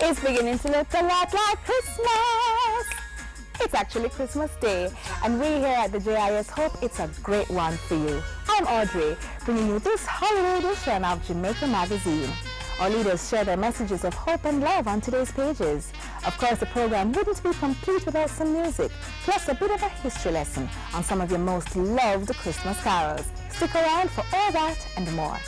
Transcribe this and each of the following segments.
It's beginning to look a lot like Christmas. It's actually Christmas Day, and we here at the JIS hope it's a great one for you. I'm Audrey, bringing you this holiday edition of Jamaica Magazine. Our leaders share their messages of hope and love on today's pages. Of course, the program wouldn't be complete without some music, plus a bit of a history lesson on some of your most loved Christmas carols. Stick around for all that and more.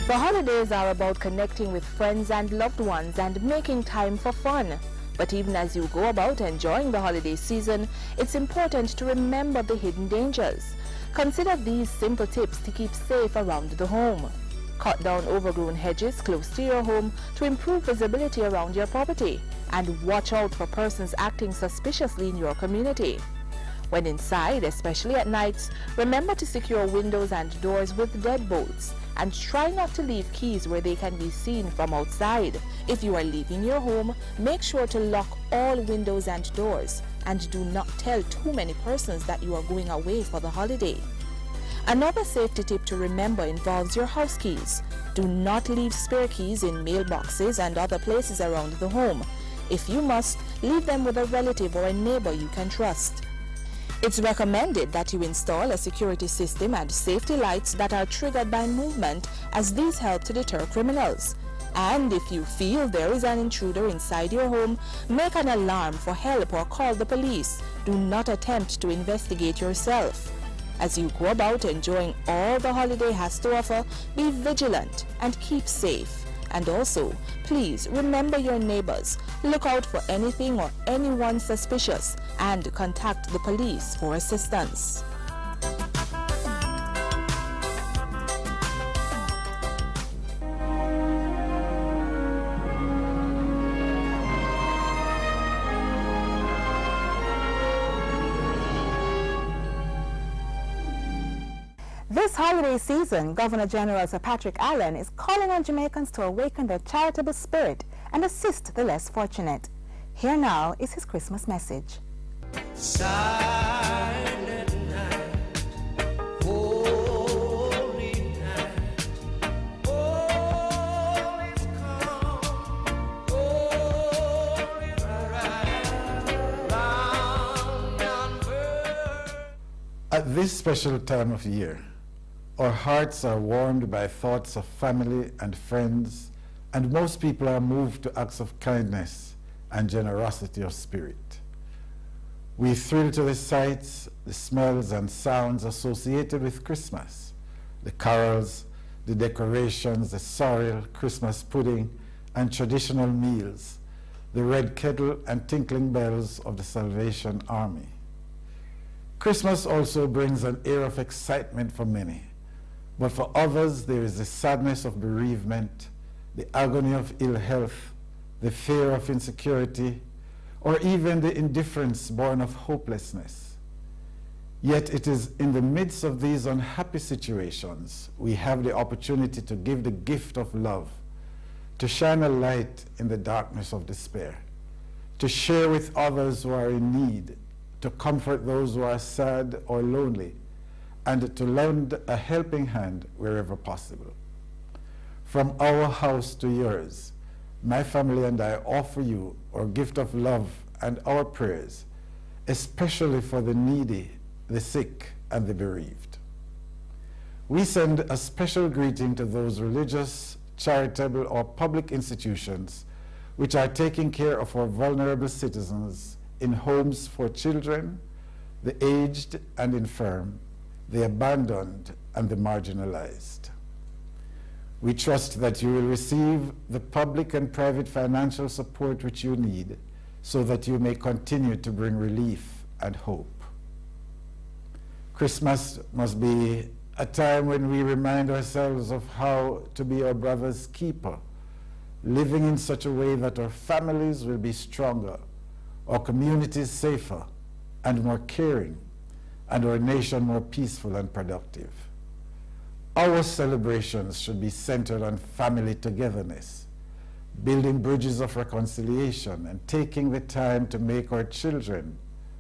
The holidays are about connecting with friends and loved ones and making time for fun. But even as you go about enjoying the holiday season, it's important to remember the hidden dangers. Consider these simple tips to keep safe around the home. Cut down overgrown hedges close to your home to improve visibility around your property, and watch out for persons acting suspiciously in your community. When inside, especially at nights, remember to secure windows and doors with deadbolts, and try not to leave keys where they can be seen from outside. If you are leaving your home, make sure to lock all windows and doors, and do not tell too many persons that you are going away for the holiday. Another safety tip to remember involves your house keys. Do not leave spare keys in mailboxes and other places around the home. If you must, leave them with a relative or a neighbor you can trust. It's recommended that you install a security system and safety lights that are triggered by movement, as these help to deter criminals. And if you feel there is an intruder inside your home, make an alarm for help or call the police. Do not attempt to investigate yourself. As you go about enjoying all the holiday has to offer, be vigilant and keep safe. And also, please remember your neighbors. Look out for anything or anyone suspicious and contact the police for assistance. This holiday season, Governor General Sir Patrick Allen is calling on Jamaicans to awaken their charitable spirit and assist the less fortunate. Here now is his Christmas message. Silent night, holy night, all is calm, all is bright, round and bird. At this special time of year, our hearts are warmed by thoughts of family and friends, and most people are moved to acts of kindness and generosity of spirit. We thrill to the sights, the smells and sounds associated with Christmas, the carols, the decorations, the sorrel, Christmas pudding, and traditional meals, the red kettle and tinkling bells of the Salvation Army. Christmas also brings an air of excitement for many, but for others there is the sadness of bereavement, the agony of ill health, the fear of insecurity, or even the indifference born of hopelessness. Yet it is in the midst of these unhappy situations we have the opportunity to give the gift of love, to shine a light in the darkness of despair, to share with others who are in need, to comfort those who are sad or lonely, and to lend a helping hand wherever possible. From our house to yours, my family and I offer you our gift of love and our prayers, especially for the needy, the sick, and the bereaved. We send a special greeting to those religious, charitable, or public institutions which are taking care of our vulnerable citizens in homes for children, the aged and infirm, the abandoned, and the marginalized. We trust that you will receive the public and private financial support which you need so that you may continue to bring relief and hope. Christmas must be a time when we remind ourselves of how to be our brother's keeper, living in such a way that our families will be stronger, our communities safer and more caring, and our nation more peaceful and productive. Our celebrations should be centered on family togetherness, building bridges of reconciliation, and taking the time to make our children,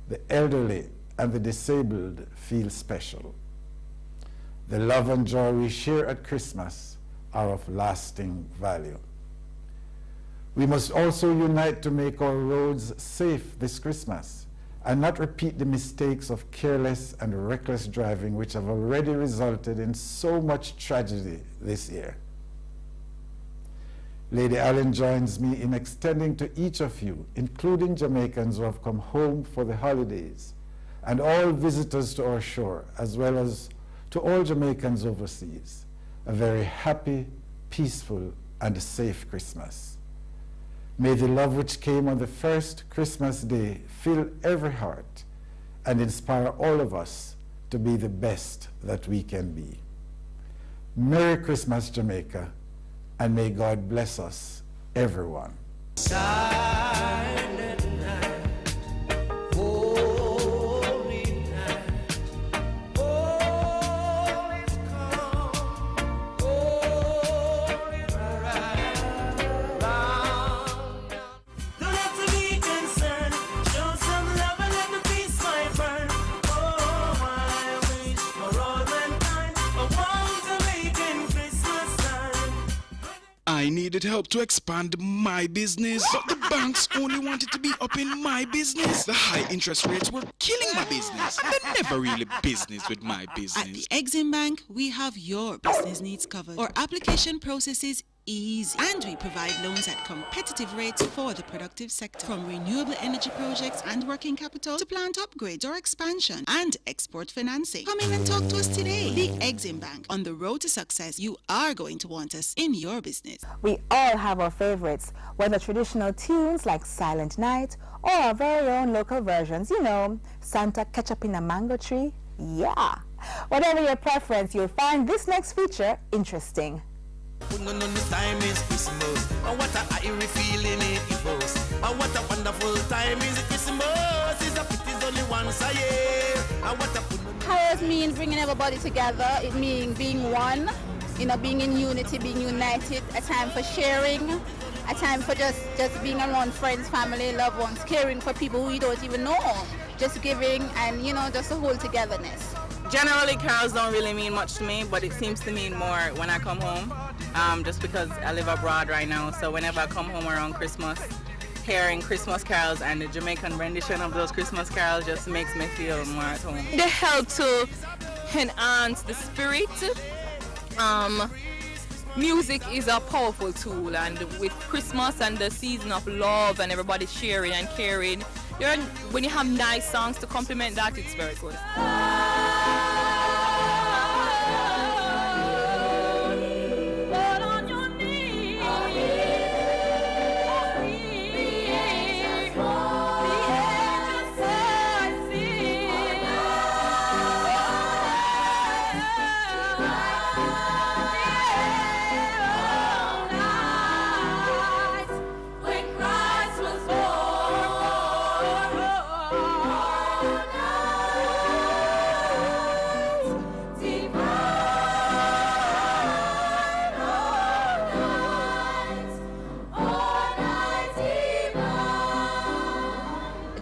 the elderly, and the disabled feel special. The love and joy we share at Christmas are of lasting value. We must also unite to make our roads safe this Christmas and not repeat the mistakes of careless and reckless driving which have already resulted in so much tragedy this year. Lady Allen joins me in extending to each of you, including Jamaicans who have come home for the holidays, and all visitors to our shore, as well as to all Jamaicans overseas, a very happy, peaceful, and safe Christmas. May the love which came on the first Christmas day fill every heart and inspire all of us to be the best that we can be. Merry Christmas, Jamaica, and may God bless us, everyone. Silent night, holy night, all is calm, all is bright. Don't have to be concerned. Show some love and let the peace might burn. Oh, I wish for all mankind a warm Jamaican Christmas time. I needed help to expand my business, but the banks only wanted to be up in my business. The high interest rates were killing my business. And they're never really business with my At business. the Exim Bank, we have your business needs covered. Our application process is easy, and we provide loans at competitive rates for the productive sector. From renewable energy projects and working capital to plant upgrades or expansion and export financing. Come in and talk to us today. The Exim Bank. On the road to success, you are going to want us in your business. We all have our favorites, whether traditional tunes like Silent Night or our very own local versions, you know, Santa Ketchup in a Mango Tree. Yeah. Whatever your preference, you'll find this next feature interesting. Putting on this time is Christmas. Oh, what a eerie feeling it gives. Oh, what a wonderful time is Christmas. It's a pity only once a year. Oh, what a Carols mean bringing everybody together. It means being one, you know, being in unity, being united. A time for sharing, a time for just being around friends, family, loved ones, caring for people who you don't even know. Just giving and, you know, just a whole togetherness. Generally, carols don't really mean much to me, but it seems to mean more when I come home, just because I live abroad right now. So whenever I come home around Christmas, hearing Christmas carols and the Jamaican rendition of those Christmas carols just makes me feel more at home. They help to enhance the spirit. Music is a powerful tool, and with Christmas and the season of love and everybody sharing and caring, when you have nice songs to complement that, it's very good.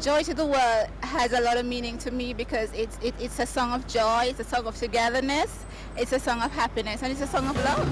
Joy to the World has a lot of meaning to me because it's a song of joy, it's a song of togetherness, it's a song of happiness, and it's a song of love.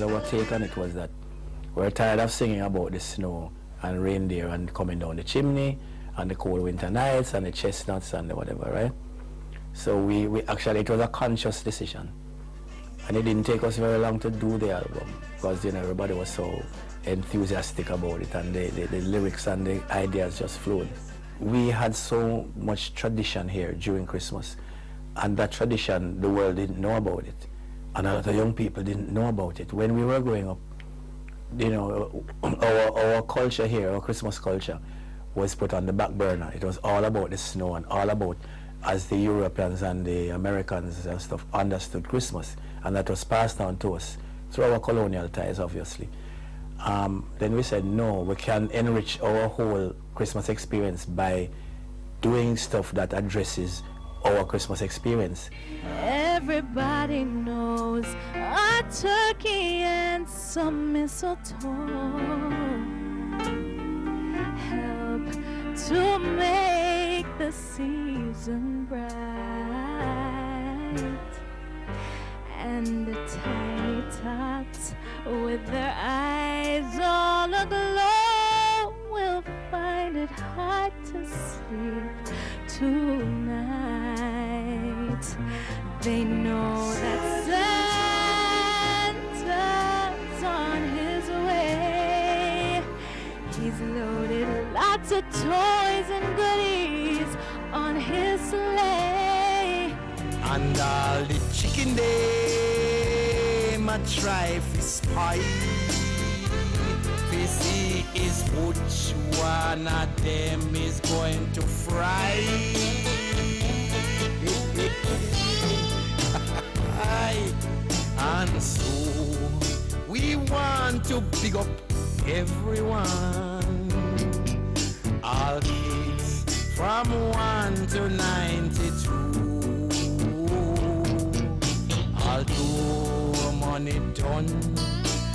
because our take on it was that we're tired of singing about the snow and reindeer and coming down the chimney and the cold winter nights and the chestnuts and the whatever, right? So we actually, it was a conscious decision. And it didn't take us very long to do the album because, you know, everybody was so enthusiastic about it and the lyrics and the ideas just flowed. We had so much tradition here during Christmas, and that tradition, the world didn't know about it. And a lot of young people didn't know about it. When we were growing up, you know, our culture here, our Christmas culture, was put on the back burner. It was all about the snow and all about, as the Europeans and the Americans and stuff understood Christmas, and that was passed on to us through our colonial ties, obviously. Then we said, no, we can enrich our whole Christmas experience by doing stuff that addresses our Christmas experience. Everybody knows a turkey and some mistletoe help to make the season bright, and the tiny tots with their eyes all aglow will find it hard to sleep tonight. They know that Santa's on his way. He's loaded lots of toys and goodies on his sleigh. And all the chicken them a try to spy. We see is which one of them is going to fry. And so we want to big up everyone, all kids from 1 to 92. Although money done,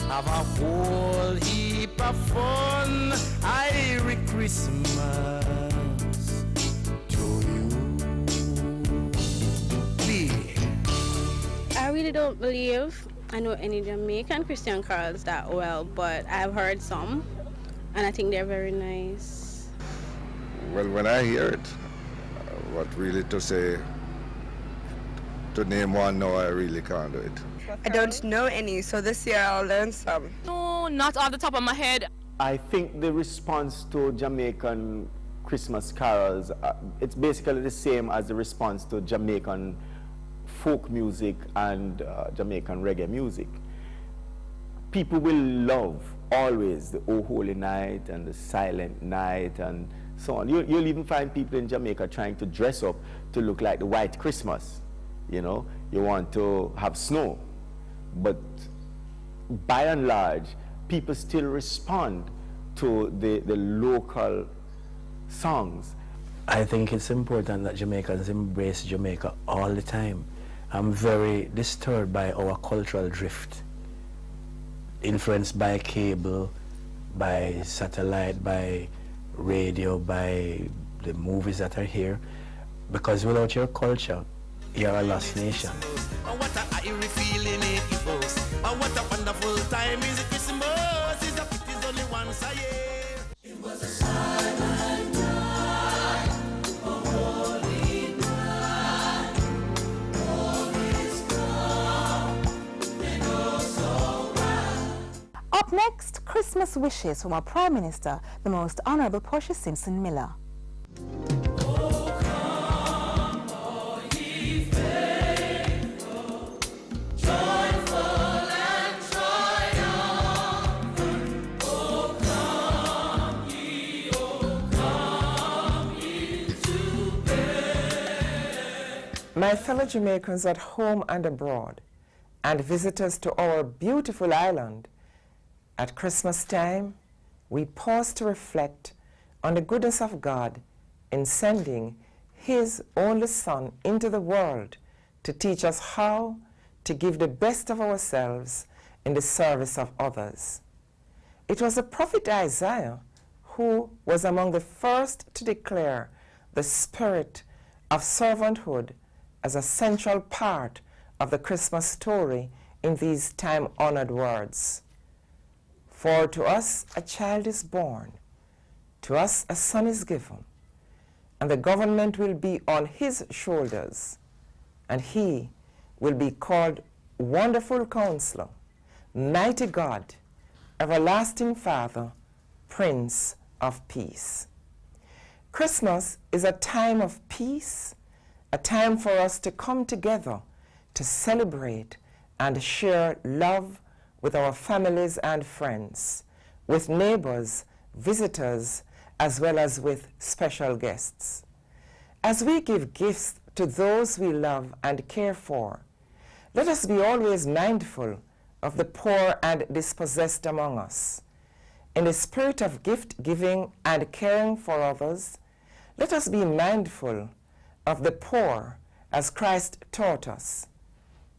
have a whole heap of fun. Merry Christmas to you. I really don't believe I know any Jamaican Christian carols that well, but I've heard some, and I think they're very nice. Well, when I hear it, what really to say, to name one, no, I really can't do it. I don't know any, so this year I'll learn some. No, not off the top of my head. I think the response to Jamaican Christmas carols, it's basically the same as the response to Jamaican folk music and Jamaican reggae music. People will love always the Oh Holy Night and the Silent Night and so on. You'll even find people in Jamaica trying to dress up to look like the White Christmas. You know, you want to have snow. But by and large, people still respond to the local songs. I think it's important that Jamaicans embrace Jamaica all the time. I'm very disturbed by our cultural drift, influenced by cable, by satellite, by radio, by the movies that are here. Because without your culture, you're a lost nation. What a eerie feeling it evokes. What a wonderful time is it Christmas. Is a pity it's only once a year. It was a silent night, a holy night. All is calm, and oh so well. Up next, Christmas wishes from our Prime Minister, the Most Honourable Portia Simpson Miller. My fellow Jamaicans at home and abroad, and visitors to our beautiful island, at Christmas time, we pause to reflect on the goodness of God in sending His only Son into the world to teach us how to give the best of ourselves in the service of others. It was the prophet Isaiah who was among the first to declare the spirit of servanthood as a central part of the Christmas story in these time-honored words. For to us a child is born, to us a son is given, and the government will be on his shoulders, and he will be called Wonderful Counselor, Mighty God, Everlasting Father, Prince of Peace. Christmas is a time of peace, a time for us to come together to celebrate and share love with our families and friends, with neighbors, visitors, as well as with special guests. As we give gifts to those we love and care for, let us be always mindful of the poor and dispossessed among us. In the spirit of gift giving and caring for others, let us be mindful of the poor as Christ taught us.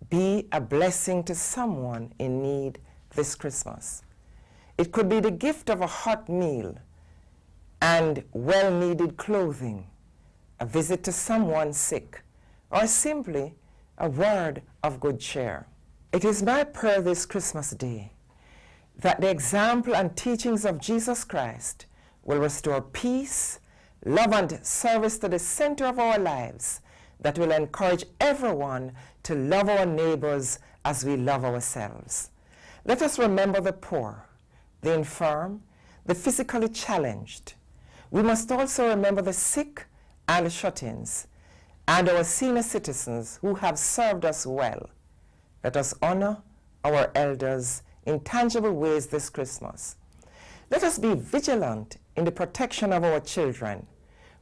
Be a blessing to someone in need this Christmas. It could be the gift of a hot meal and well-needed clothing, a visit to someone sick, or simply a word of good cheer. It is my prayer this Christmas day that the example and teachings of Jesus Christ will restore peace, love, and service to the center of our lives, that will encourage everyone to love our neighbors as we love ourselves. Let us remember the poor, the infirm, the physically challenged. We must also remember the sick and shut-ins, and our senior citizens who have served us well. Let us honor our elders in tangible ways this Christmas. Let us be vigilant in the protection of our children.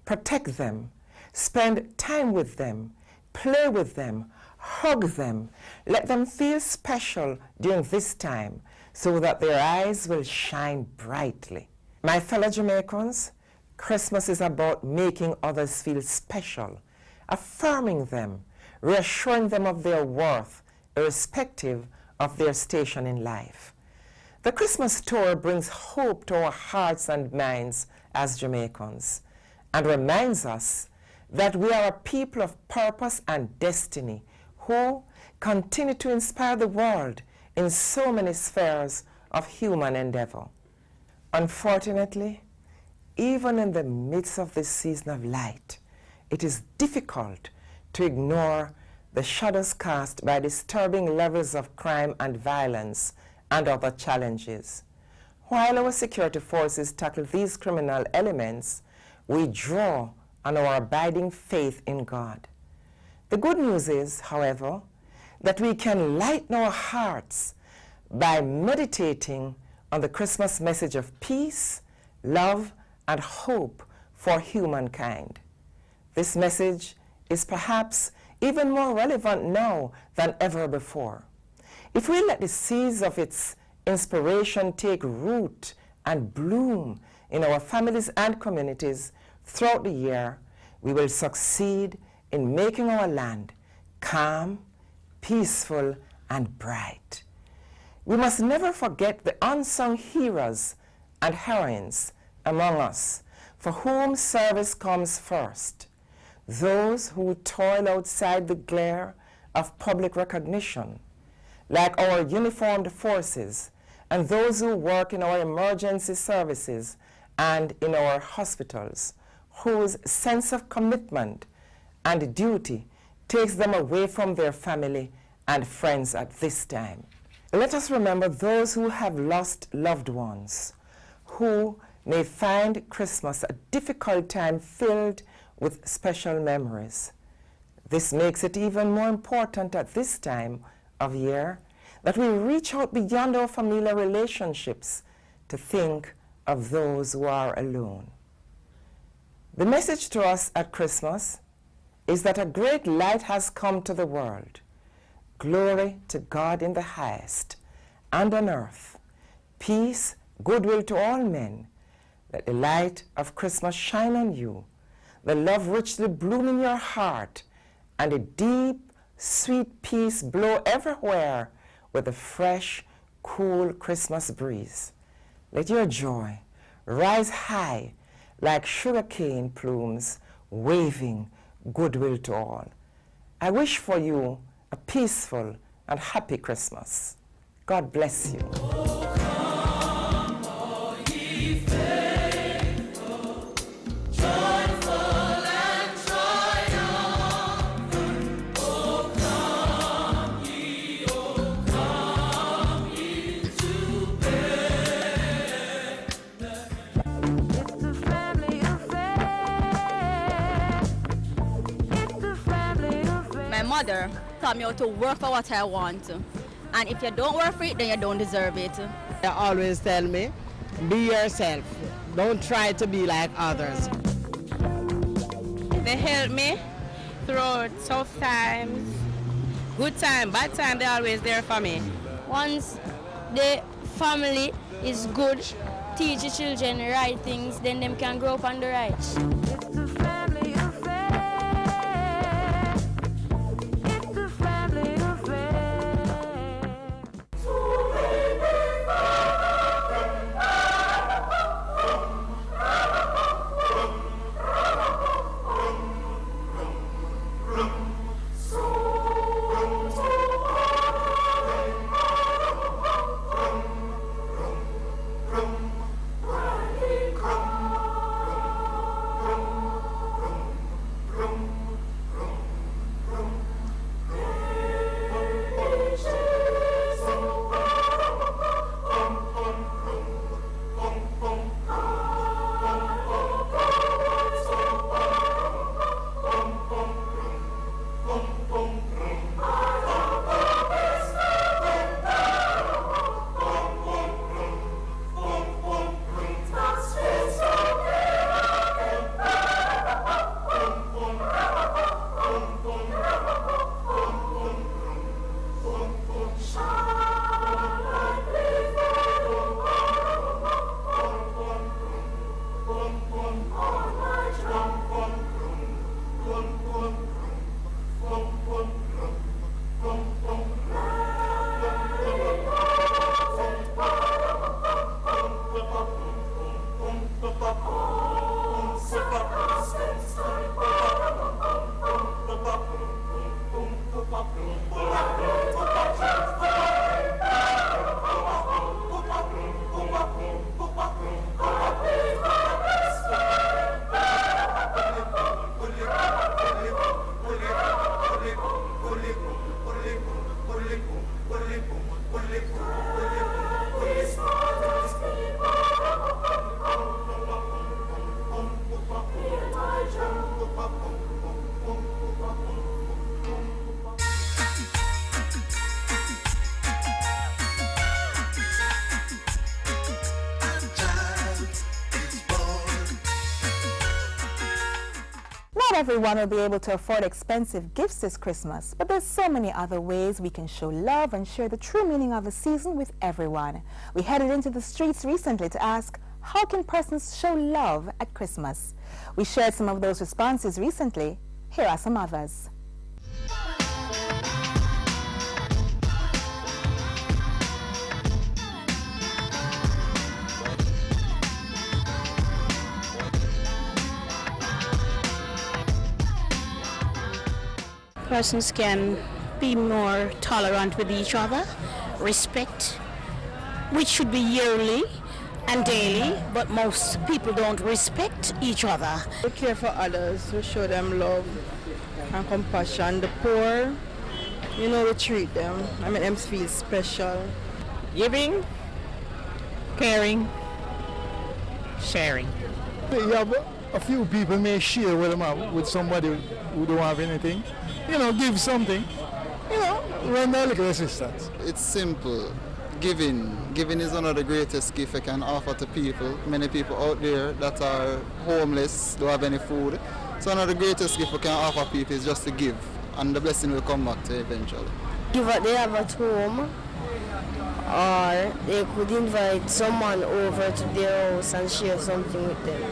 Protect them, spend time with them, play with them, hug them. Let them feel special during this time so that their eyes will shine brightly. My fellow Jamaicans, Christmas is about making others feel special, affirming them, reassuring them of their worth, irrespective of their station in life. The Christmas story brings hope to our hearts and minds as Jamaicans and reminds us that we are a people of purpose and destiny who continue to inspire the world in so many spheres of human endeavor. Unfortunately, even in the midst of this season of light, it is difficult to ignore the shadows cast by disturbing levels of crime and violence and other challenges. While our security forces tackle these criminal elements, we draw on our abiding faith in God. The good news is, however, that we can lighten our hearts by meditating on the Christmas message of peace, love, and hope for humankind. This message is perhaps even more relevant now than ever before. If we let the seeds of its inspiration take root and bloom in our families and communities throughout the year, we will succeed in making our land calm, peaceful, and bright. We must never forget the unsung heroes and heroines among us for whom service comes first. Those who toil outside the glare of public recognition, like our uniformed forces, and those who work in our emergency services and in our hospitals, whose sense of commitment and duty takes them away from their family and friends at this time. Let us remember those who have lost loved ones, who may find Christmas a difficult time filled with special memories. This makes it even more important at this time of year that we reach out beyond our familiar relationships to think of those who are alone. The message to us at Christmas is that a great light has come to the world. Glory to God in the highest, and on earth, peace, goodwill to all men. Let the light of Christmas shine on you, the love richly bloom in your heart, and a deep, sweet peace blow everywhere with a fresh, cool Christmas breeze. Let your joy rise high like sugarcane plumes, waving goodwill to all. I wish for you a peaceful and happy Christmas. God bless you. My mother taught me how to work for what I want. And if you don't work for it, then you don't deserve it. They always tell me, be yourself. Don't try to be like others. They help me through tough times, good time, bad time, they're always there for me. Once the family is good, teach the children the right things, then them can grow up on the right. Not everyone will be able to afford expensive gifts this Christmas, but there's so many other ways we can show love and share the true meaning of the season with everyone. We headed into the streets recently to ask, how can persons show love at Christmas? We shared some of those responses recently. Here are some others. Persons can be more tolerant with each other, respect, which should be yearly and daily, but most people don't respect each other. We care for others, we show them love and compassion. The poor, you know, we treat them. I make them feel special. Giving, caring, sharing. Yeah, but a few people may share with somebody who don't have anything. You know, give something. You know, render a little assistance. It's simple. Giving. Giving is one of the greatest gifts I can offer to people. Many people out there that are homeless, don't have any food. So one of the greatest gifts I can offer people is just to give. And the blessing will come back to you eventually. Give what they have at home, or they could invite someone over to their house and share something with them.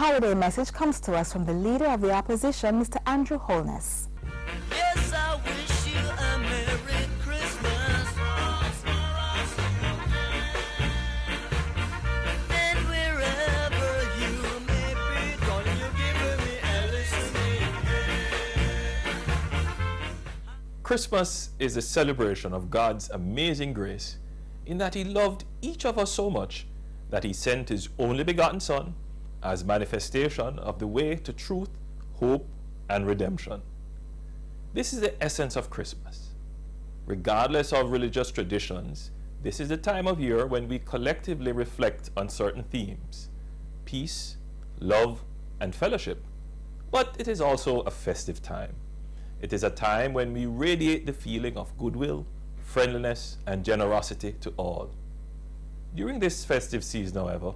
holiday message comes to us from the leader of the opposition, Mr. Andrew Holness. Yes, I wish you a Merry Christmas. And wherever you may be, darling, you're giving me a listening ear. Christmas is a celebration of God's amazing grace in that He loved each of us so much that He sent His only begotten Son as manifestation of the way to truth, hope, and redemption. This is the essence of Christmas. Regardless of religious traditions, this is the time of year when we collectively reflect on certain themes: peace, love, and fellowship. But it is also a festive time. It is a time when we radiate the feeling of goodwill, friendliness, and generosity to all. During this festive season, however,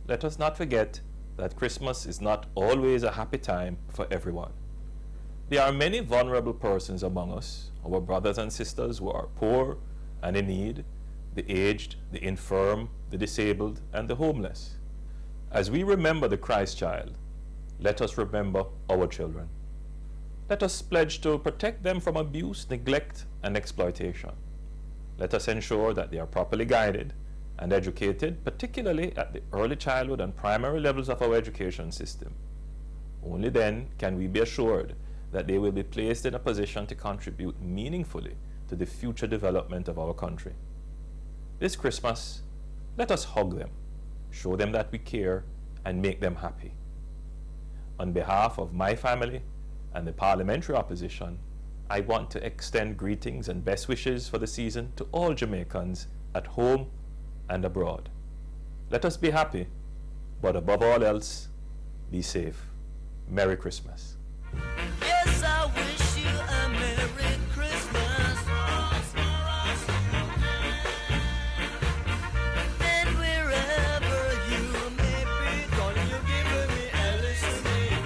let us not forget that Christmas is not always a happy time for everyone. There are many vulnerable persons among us, our brothers and sisters who are poor and in need, the aged, the infirm, the disabled, and the homeless. As we remember the Christ child, let us remember our children. Let us pledge to protect them from abuse, neglect, and exploitation. Let us ensure that they are properly guided and educated, particularly at the early childhood and primary levels of our education system. Only then can we be assured that they will be placed in a position to contribute meaningfully to the future development of our country. This Christmas, let us hug them, show them that we care, and make them happy. On behalf of my family and the parliamentary opposition, I want to extend greetings and best wishes for the season to all Jamaicans at home and abroad. Let us be happy, but above all else, be safe. Merry Christmas. Yes, I wish you a Merry Christmas. And wherever you may be, darling, you're giving me a listening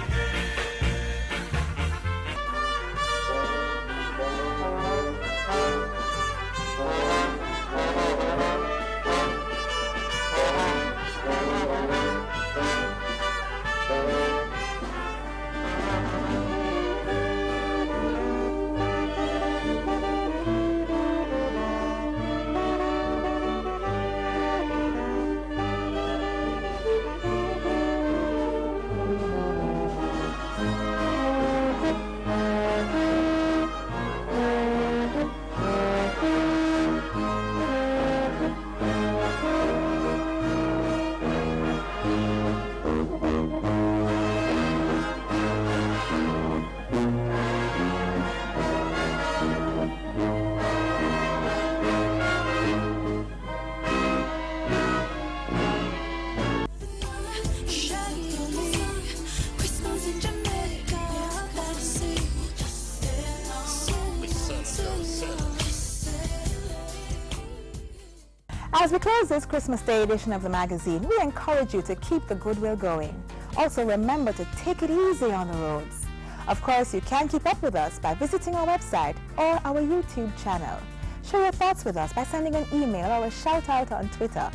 As we close this Christmas Day edition of the magazine, we encourage you to keep the goodwill going. Also remember to take it easy on the roads. Of course, you can keep up with us by visiting our website or our YouTube channel. Share your thoughts with us by sending an email or a shout out on Twitter.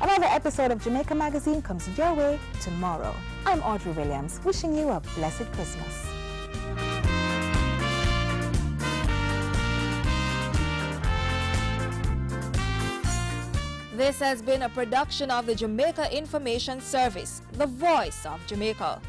Another episode of Jamaica Magazine comes your way tomorrow. I'm Audrey Williams, wishing you a blessed Christmas. This has been a production of the Jamaica Information Service, the voice of Jamaica.